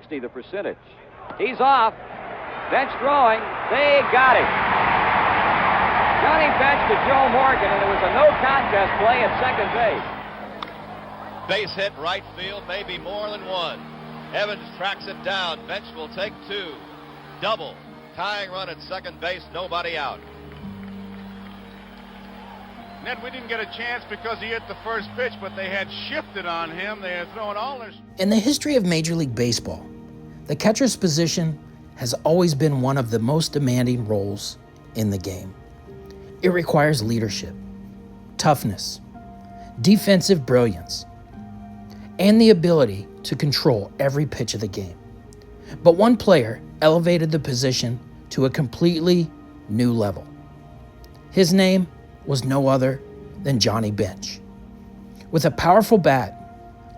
60, the percentage. He's off. Bench throwing. They got him. Johnny Bench to Joe Morgan, and it was a no contest play at second base. Base hit right field, maybe more than one. Evans tracks it down. Bench will take two. Double. Tying run at second base, nobody out. Ned, we didn't get a chance because he hit the first pitch, but they had shifted on him. They had thrown all their... In the history of Major League Baseball, the catcher's position has always been one of the most demanding roles in the game. It requires leadership, toughness, defensive brilliance, and the ability to control every pitch of the game. But one player elevated the position to a completely new level. His name was no other than Johnny Bench. With a powerful bat,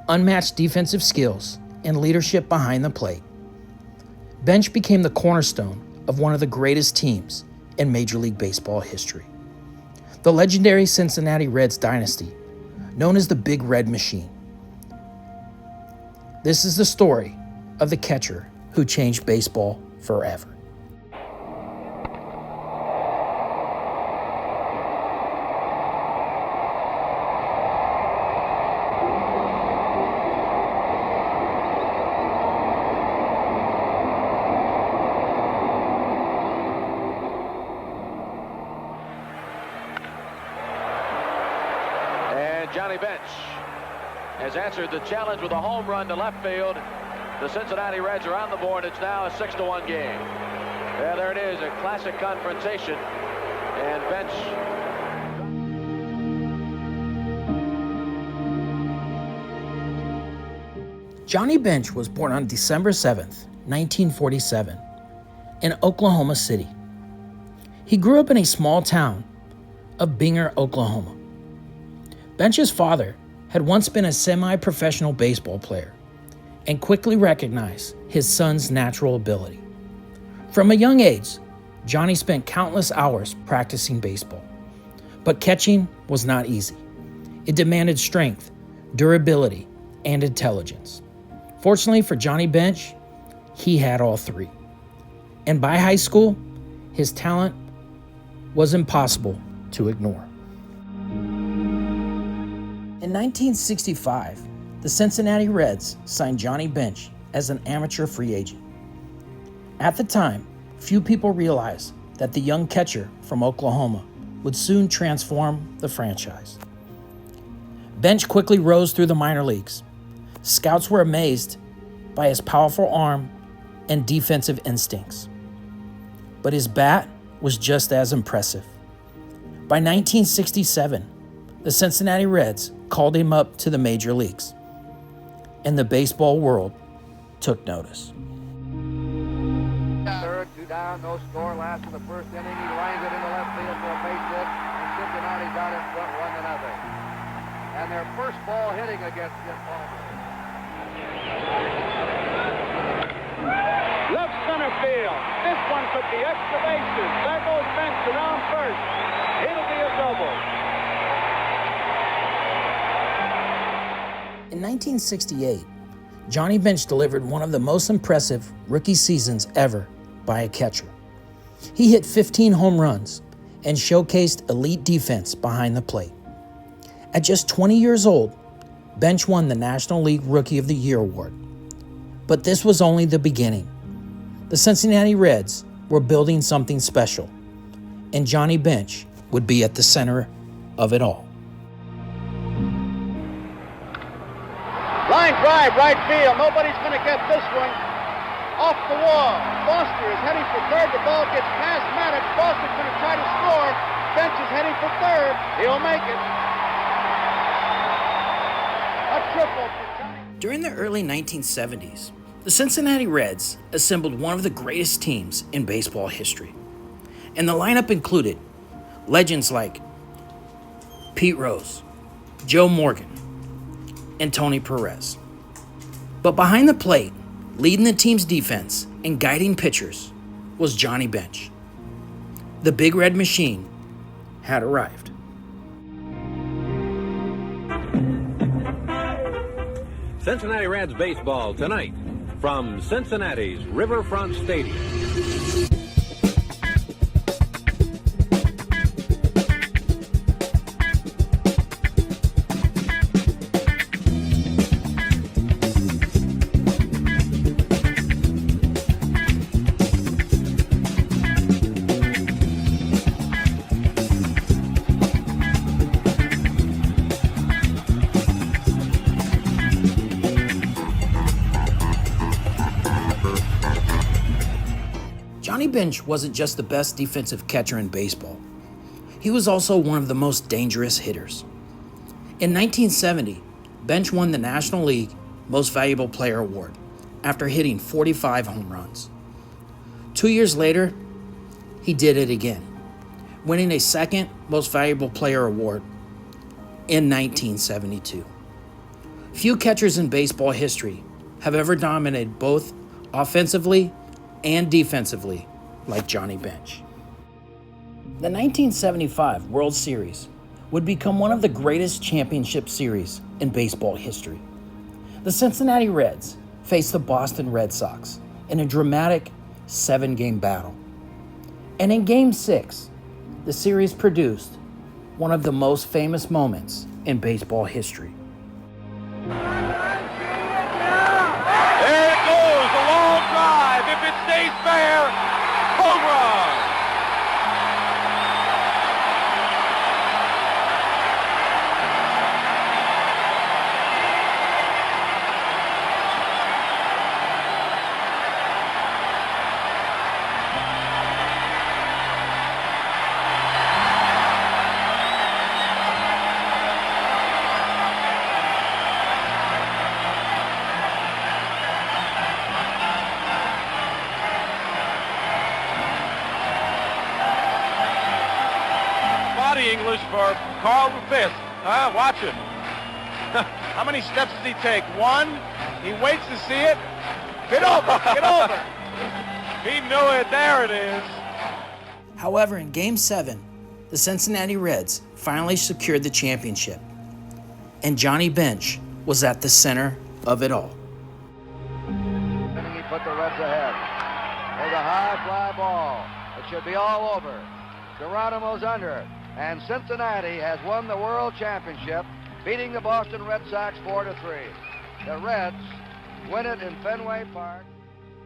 unmatched defensive skills, and leadership behind the plate, Bench became the cornerstone of one of the greatest teams in Major League Baseball history. The legendary Cincinnati Reds dynasty, known as the Big Red Machine. This is the story of the catcher who changed baseball forever. Johnny Bench has answered the challenge with a home run to left field. The Cincinnati Reds are on the board. It's now a 6-1 game. Yeah, there it is, a classic confrontation. And Bench. Johnny Bench was born on December 7th, 1947, in Oklahoma City. He grew up in a small town of Binger, Oklahoma. Bench's father had once been a semi-professional baseball player and quickly recognized his son's natural ability. From a young age, Johnny spent countless hours practicing baseball. But catching was not easy. It demanded strength, durability, and intelligence. Fortunately for Johnny Bench, he had all three. And by high school, his talent was impossible to ignore. In 1965, the Cincinnati Reds signed Johnny Bench as an amateur free agent. At the time, few people realized that the young catcher from Oklahoma would soon transform the franchise. Bench quickly rose through the minor leagues. Scouts were amazed by his powerful arm and defensive instincts. But his bat was just as impressive. By 1967, the Cincinnati Reds called him up to the major leagues, and the baseball world took notice. Third, two down, no score. Last of the first inning, he lines it into left field for a base hit, and Cincinnati's out in front 1-0. And their first ball hitting against Jim Palmer. Left center field. This one took the extra bases. There goes Bench around first. It'll be a double. In 1968, Johnny Bench delivered one of the most impressive rookie seasons ever by a catcher. He hit 15 home runs and showcased elite defense behind the plate. At just 20 years old, Bench won the National League Rookie of the Year award. But this was only the beginning. The Cincinnati Reds were building something special, and Johnny Bench would be at the center of it all. Line drive, right field. Nobody's going to get this one. Off the wall. Foster is heading for third. The ball gets past Maddox. Foster's going to try to score. Bench is heading for third. He'll make it. A triple for Johnny. During the early 1970s, the Cincinnati Reds assembled one of the greatest teams in baseball history. And the lineup included legends like Pete Rose, Joe Morgan, and Tony Pérez. But behind the plate, leading the team's defense and guiding pitchers, was Johnny Bench. The Big Red Machine had arrived. Cincinnati Reds baseball tonight from Cincinnati's Riverfront Stadium. Johnny Bench wasn't just the best defensive catcher in baseball. He was also one of the most dangerous hitters. In 1970, Bench won the National League Most Valuable Player Award after hitting 45 home runs. 2 years later, he did it again, winning a second Most Valuable Player Award in 1972. Few catchers in baseball history have ever dominated both offensively and defensively like Johnny Bench. The 1975 World Series would become one of the greatest championship series in baseball history. The Cincinnati Reds faced the Boston Red Sox in a dramatic 7-game battle. And in Game 6, the series produced one of the most famous moments in baseball history. There it goes, a long drive. If it stays fair, home run. English for Carlton Fisk. Watch it. How many steps does he take? One. He waits to see it. Get over. Get over. He knew it. There it is. However, in Game 7, the Cincinnati Reds finally secured the championship, and Johnny Bench was at the center of it all. He put the Reds ahead. There's a high fly ball. It should be all over. Geronimo's under. And Cincinnati has won the World Championship, beating the Boston Red Sox 4-3. The Reds win it in Fenway Park.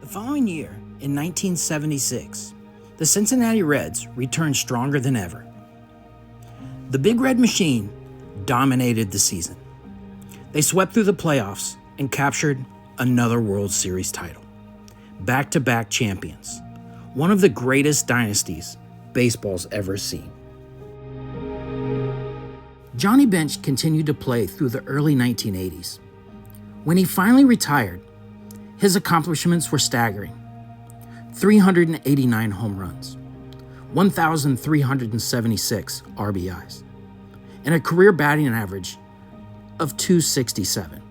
The following year, in 1976, the Cincinnati Reds returned stronger than ever. The Big Red Machine dominated the season. They swept through the playoffs and captured another World Series title. Back-to-back champions, one of the greatest dynasties baseball's ever seen. Johnny Bench continued to play through the early 1980s. When he finally retired, his accomplishments were staggering. 389 home runs, 1,376 RBIs, and a career batting average of .267,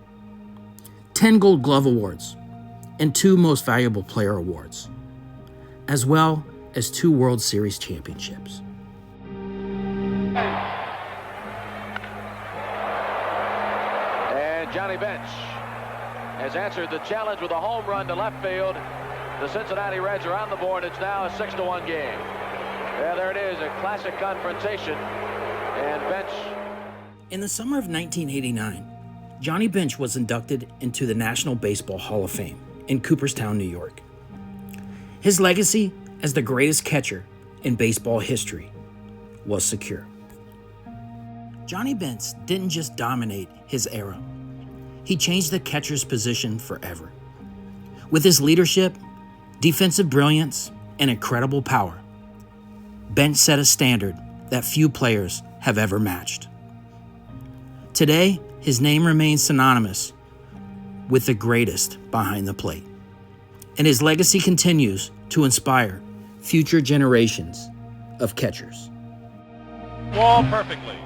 10 Gold Glove Awards, and 2 Most Valuable Player Awards, as well as 2 World Series championships. Johnny Bench has answered the challenge with a home run to left field. The Cincinnati Reds are on the board. It's now a 6-1 game. Yeah, there it is, a classic confrontation. And Bench. In the summer of 1989, Johnny Bench was inducted into the National Baseball Hall of Fame in Cooperstown, New York. His legacy as the greatest catcher in baseball history was secure. Johnny Bench didn't just dominate his era. He changed the catcher's position forever. With his leadership, defensive brilliance, and incredible power, Bench set a standard that few players have ever matched. Today, his name remains synonymous with the greatest behind the plate, and his legacy continues to inspire future generations of catchers. Ball perfectly.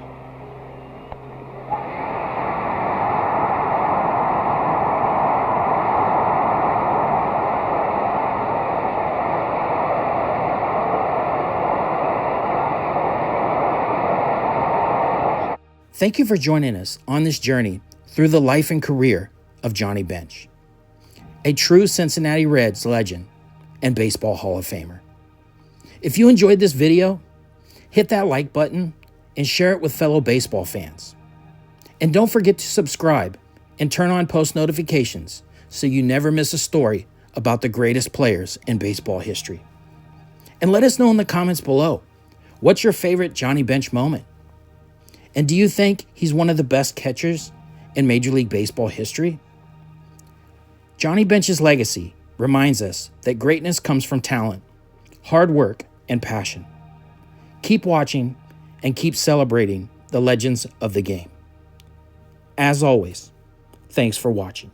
Thank you for joining us on this journey through the life and career of Johnny Bench. a true Cincinnati Reds legend and Baseball Hall of Famer. If you enjoyed this video, hit that like button and share it with fellow baseball fans. And don't forget to subscribe and turn on post notifications so you never miss a story about the greatest players in baseball history. And let us know in the comments below, what's your favorite Johnny Bench moment? And do you think he's one of the best catchers in Major League Baseball history? Johnny Bench's legacy reminds us that greatness comes from talent, hard work, and passion. Keep watching and keep celebrating the legends of the game. As always, thanks for watching.